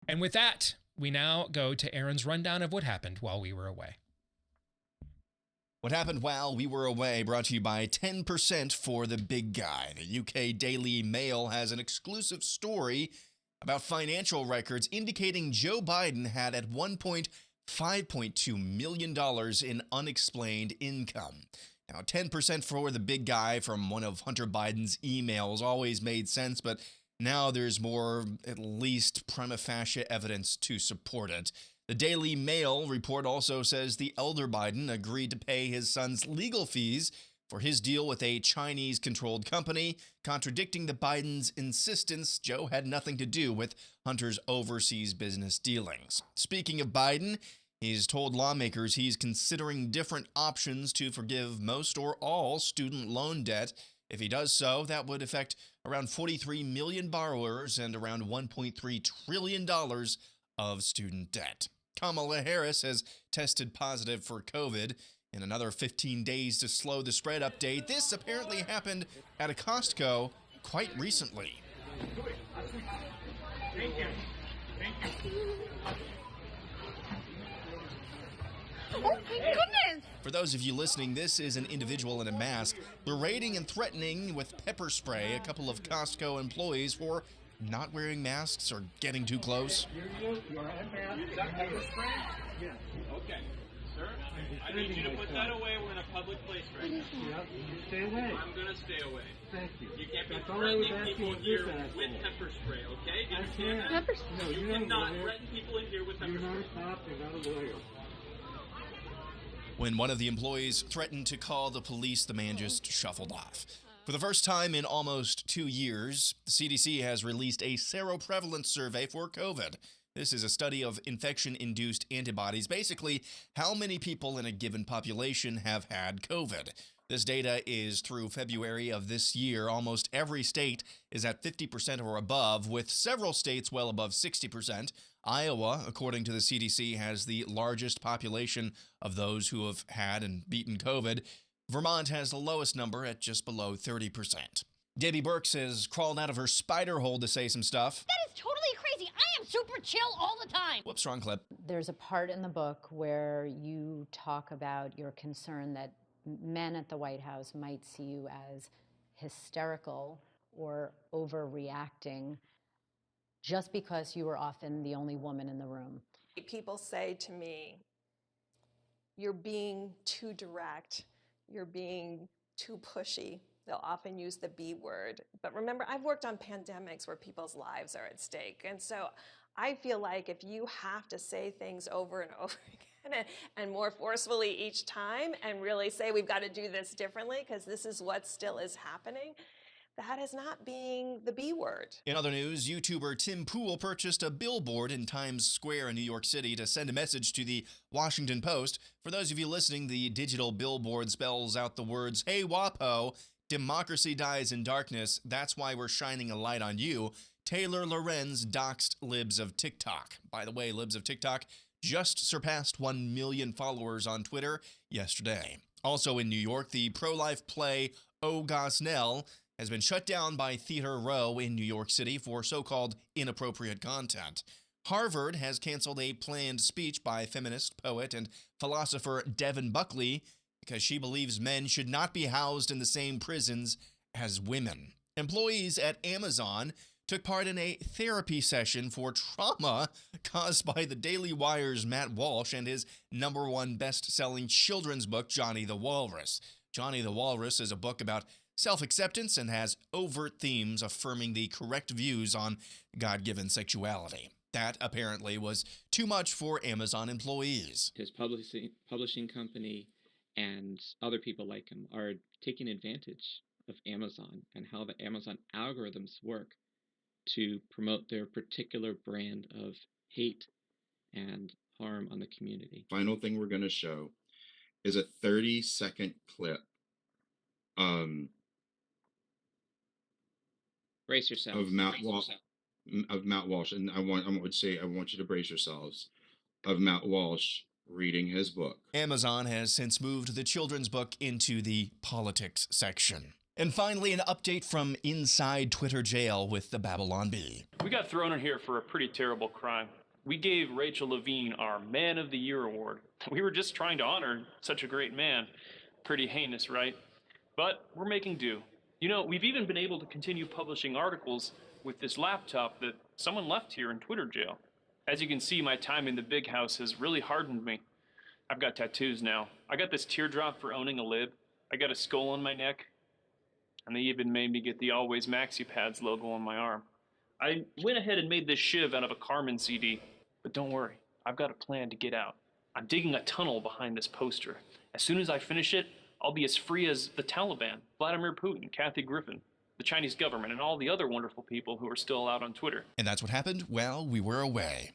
And with that, we now go to Aaron's rundown of what happened while we were away. What happened while we were away, brought to you by 10% for the big guy. The UK Daily Mail has an exclusive story about financial records indicating Joe Biden had at one point $5.2 million in unexplained income. Now, 10% for the big guy from one of Hunter Biden's emails always made sense, but now there's more, at least prima facie evidence to support it. The Daily Mail report also says the elder Biden agreed to pay his son's legal fees for his deal with a Chinese-controlled company, contradicting the Biden's insistence Joe had nothing to do with Hunter's overseas business dealings. Speaking of Biden, he's told lawmakers he's considering different options to forgive most or all student loan debt. If he does so, that would affect around 43 million borrowers and around $1.3 trillion of student debt. Kamala Harris has tested positive for COVID. In another 15 days to slow the spread update, this apparently happened at a Costco quite recently. Thank you. Oh my goodness! For those of you listening, this is an individual in a mask berating and threatening with pepper spray a couple of Costco employees for not wearing masks or getting too close. You're at mask. Is that pepper spray? Yeah. Okay. Sir, I need you to put that away. We're in a public place right now. Yep. Stay away. I'm going to stay away. Thank you. You can't be That's all I was threatening asking people of here this asshole. with pepper spray, okay? Do you I understand can't. that? Pepper spray? No, You you're not cannot a lawyer. threaten people in here with pepper You're spray. not a cop. You're not a lawyer. When one of the employees threatened to call the police, the man just shuffled off. For the first time in almost 2 years, the CDC has released a seroprevalence survey for COVID. This is a study of infection-induced antibodies, basically how many people in a given population have had COVID. This data is through February of this year. Almost every state is at 50% or above, with several states well above 60%. Iowa, according to the CDC, has the largest population of those who have had and beaten COVID. Vermont has the lowest number at just below 30%. Debbie Burks has crawled out of her spider hole to say some stuff. That is totally crazy. I am super chill all the time. Whoops, wrong clip. There's a part in the book where you talk about your concern that men at the White House might see you as hysterical or overreacting just because you were often the only woman in the room. People say to me, you're being too direct, you're being too pushy. They'll often use the B word. But remember, I've worked on pandemics where people's lives are at stake. And so I feel like if you have to say things over and over again and more forcefully each time and really say we've got to do this differently because this is what still is happening, that is not being the B word. In other news, YouTuber Tim Pool purchased a billboard in Times Square in New York City to send a message to the Washington Post. For those of you listening, the digital billboard spells out the words, "Hey WAPO, democracy dies in darkness. That's why we're shining a light on you. Taylor Lorenz doxed Libs of TikTok." By the way, Libs of TikTok just surpassed 1 million followers on Twitter yesterday. Also in New York, the pro-life play O Gosnell has been shut down by Theater Row in New York City for so-called inappropriate content. Harvard has canceled a planned speech by feminist, poet, and philosopher Devin Buckley because she believes men should not be housed in the same prisons as women. Employees at Amazon took part in a therapy session for trauma caused by the Daily Wire's Matt Walsh and his #1 best-selling children's book, Johnny the Walrus. Johnny the Walrus is a book about self-acceptance and has overt themes affirming the correct views on God-given sexuality. That apparently was too much for Amazon employees. His publishing company and other people like him are taking advantage of Amazon and how the Amazon algorithms work to promote their particular brand of hate and harm on the community. Final thing we're going to show is a 30-second clip Brace yourself. of Matt Walsh, and I want you to brace yourselves, of Matt Walsh reading his book. Amazon has since moved the children's book into the politics section. And finally, an update from inside Twitter jail with the Babylon Bee. We got thrown in here for a pretty terrible crime. We gave Rachel Levine our Man of the Year award. We were just trying to honor such a great man. Pretty heinous, right? But we're making do. You know, we've even been able to continue publishing articles with this laptop that someone left here in Twitter jail. As you can see, my time in the big house has really hardened me. I've got tattoos now. I got this teardrop for owning a lib. I got a skull on my neck. And they even made me get the Always Maxi Pads logo on my arm. I went ahead and made this shiv out of a Carmen CD. But don't worry, I've got a plan to get out. I'm digging a tunnel behind this poster. As soon as I finish it, I'll be as free as the Taliban, Vladimir Putin, Kathy Griffin, the Chinese government, and all the other wonderful people who are still out on Twitter. And that's what happened while we were away.